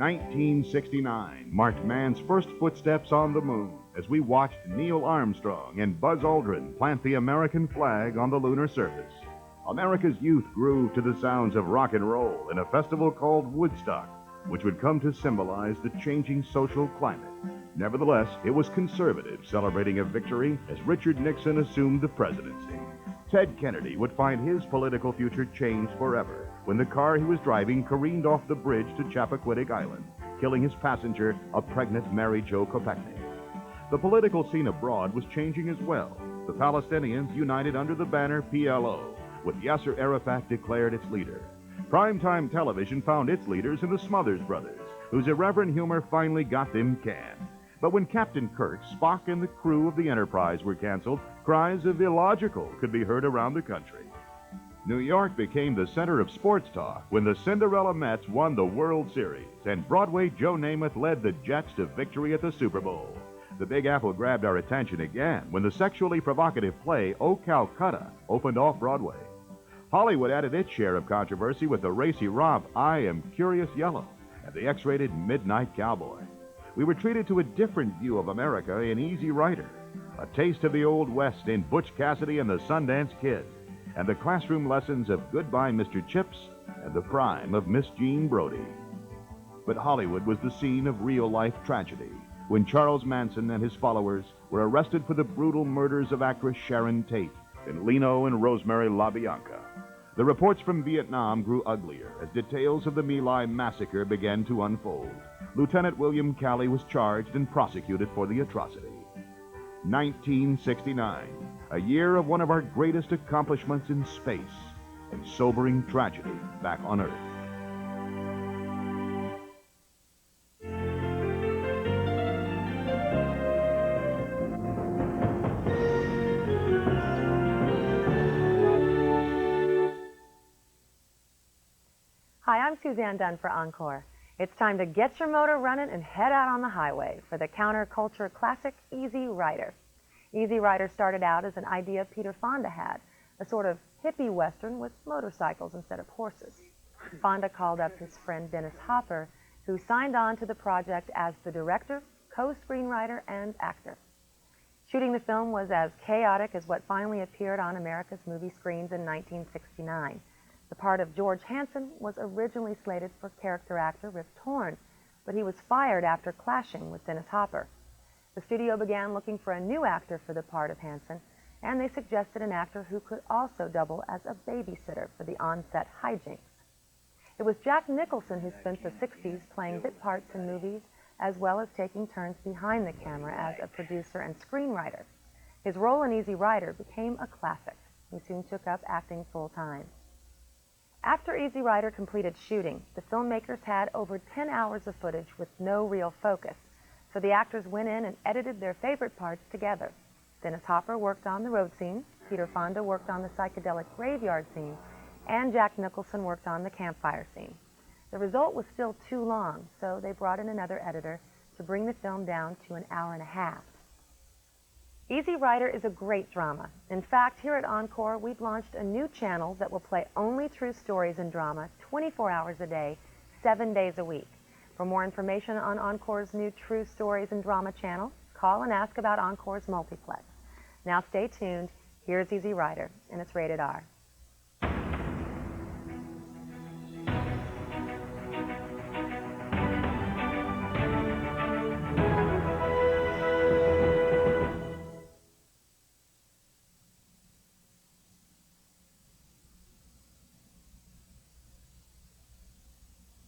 1969 marked man's first footsteps on the moon as we watched Neil Armstrong and Buzz Aldrin plant the American flag on the lunar surface. America's youth grooved to the sounds of rock and roll in a festival called Woodstock, which would come to symbolize the changing social climate. Nevertheless, it was conservative, celebrating a victory as Richard Nixon assumed the presidency. Ted Kennedy would find his political future changed forever when the car he was driving careened off the bridge to Chappaquiddick Island, killing his passenger, a pregnant Mary Jo Kopechne. The political scene abroad was changing as well. The Palestinians united under the banner PLO, with Yasser Arafat declared its leader. Primetime television found its leaders in the Smothers Brothers, whose irreverent humor finally got them canned. But when Captain Kirk, Spock, and the crew of the Enterprise were canceled, cries of illogical could be heard around the country. New York became the center of sports talk when the Cinderella Mets won the World Series, and Broadway Joe Namath led the Jets to victory at the Super Bowl. The Big Apple grabbed our attention again when the sexually provocative play O Calcutta opened off-Broadway. Hollywood added its share of controversy with the racy romp I Am Curious Yellow and the X-rated Midnight Cowboy. We were treated to a different view of America in Easy Rider, a taste of the Old West in Butch Cassidy and the Sundance Kid, and the classroom lessons of Goodbye Mr. Chips and the prime of Miss Jean Brodie. But Hollywood was the scene of real-life tragedy when Charles Manson and his followers were arrested for the brutal murders of actress Sharon Tate and Leno and Rosemary LaBianca. The reports from Vietnam grew uglier as details of the My Lai massacre began to unfold. Lieutenant William Calley was charged and prosecuted for the atrocity. 1969, a year of one of our greatest accomplishments in space and sobering tragedy back on Earth. Hi, I'm Suzanne Dunn for Encore. It's time to get your motor running and head out on the highway for the counterculture classic Easy Rider. Easy Rider started out as an idea Peter Fonda had, a sort of hippie western with motorcycles instead of horses. Fonda called up his friend Dennis Hopper, who signed on to the project as the director, co-screenwriter, and actor. Shooting the film was as chaotic as what finally appeared on America's movie screens in 1969. The part of George Hansen was originally slated for character actor Rip Torn, but he was fired after clashing with Dennis Hopper. The studio began looking for a new actor for the part of Hansen, and they suggested an actor who could also double as a babysitter for the on-set hijinks. It was Jack Nicholson who spent the 60s playing bit parts in movies, as well as taking turns behind the camera as a producer and screenwriter. His role in Easy Rider became a classic. He soon took up acting full-time. After Easy Rider completed shooting, the filmmakers had over 10 hours of footage with no real focus, so the actors went in and edited their favorite parts together. Dennis Hopper worked on the road scene, Peter Fonda worked on the psychedelic graveyard scene, and Jack Nicholson worked on the campfire scene. The result was still too long, so they brought in another editor to bring the film down to an hour and a half. Easy Rider is a great drama. In fact, here at Encore, we've launched a new channel that will play only true stories and drama 24 hours a day, 7 days a week. For more information on Encore's new True Stories and Drama channel, call and ask about Encore's multiplex. Now stay tuned. Here's Easy Rider, and it's rated R.